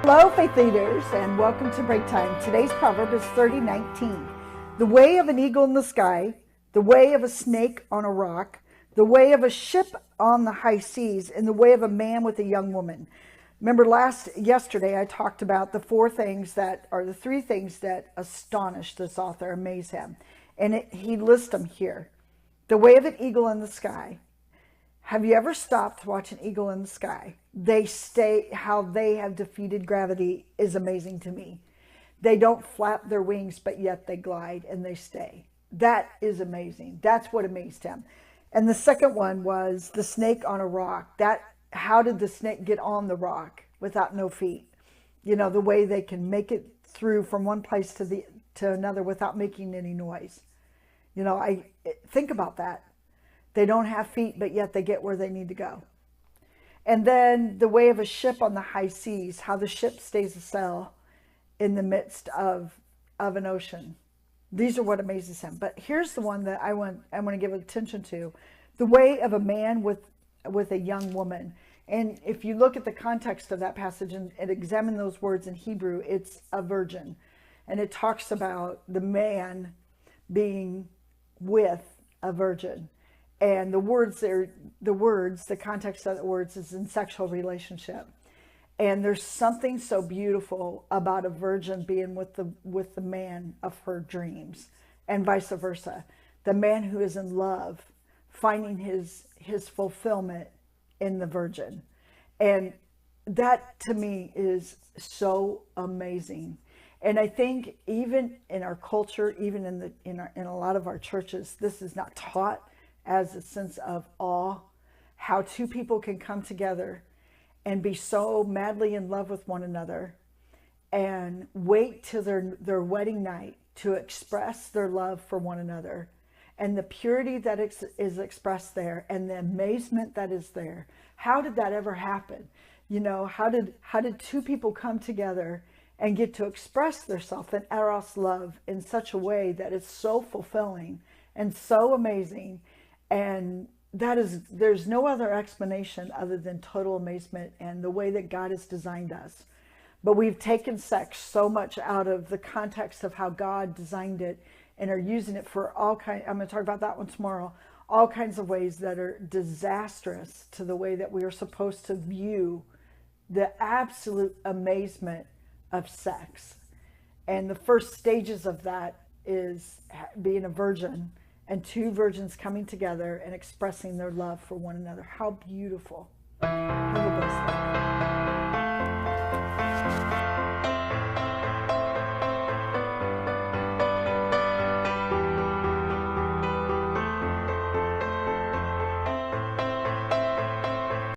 Hello, faith leaders, and welcome to Break Time. Today's proverb is 30:19. The way of an eagle in the sky, the way of a snake on a rock, the way of a ship on the high seas, and the way of a man with a young woman. Remember yesterday I talked about the three things that astonish this author, amaze him. And he lists them here. The way of an eagle in the sky. Have you ever stopped to watch an eagle in the sky? How they have defeated gravity is amazing to me. They don't flap their wings, but yet they glide and they stay. That is amazing. That's what amazed him. And the second one was the snake on a rock. How did the snake get on the rock without no feet? You know, the way they can make it through from one place to another without making any noise. You know, I think about that. They don't have feet, but yet they get where they need to go. And then the way of a ship on the high seas, how the ship stays a sail in the midst of an ocean. These are what amazes him. But here's the one that I want to give attention to. The way of a man with a young woman. And if you look at the context of that passage and examine those words in Hebrew, it's a virgin. And it talks about the man being with a virgin. And the context of the words is in sexual relationship. And there's something so beautiful about a virgin being with the man of her dreams, and vice versa. The man who is in love, finding his fulfillment in the virgin. And that to me is so amazing. And I think even in our culture, even in a lot of our churches, this is not taught as a sense of awe, how two people can come together and be so madly in love with one another and wait till their wedding night to express their love for one another, and the purity that is expressed there and the amazement that is there. How did that ever happen? You know, how did two people come together and get to express themselves in eros love in such a way that is so fulfilling and so amazing? And there's no other explanation other than total amazement and the way that God has designed us. But we've taken sex so much out of the context of how God designed it and are using it for all kinds. I'm going to talk about that one tomorrow. All kinds of ways that are disastrous to the way that we are supposed to view the absolute amazement of sex. And the first stages of that is being a virgin, and two virgins coming together and expressing their love for one another. How beautiful. Have a blessed day.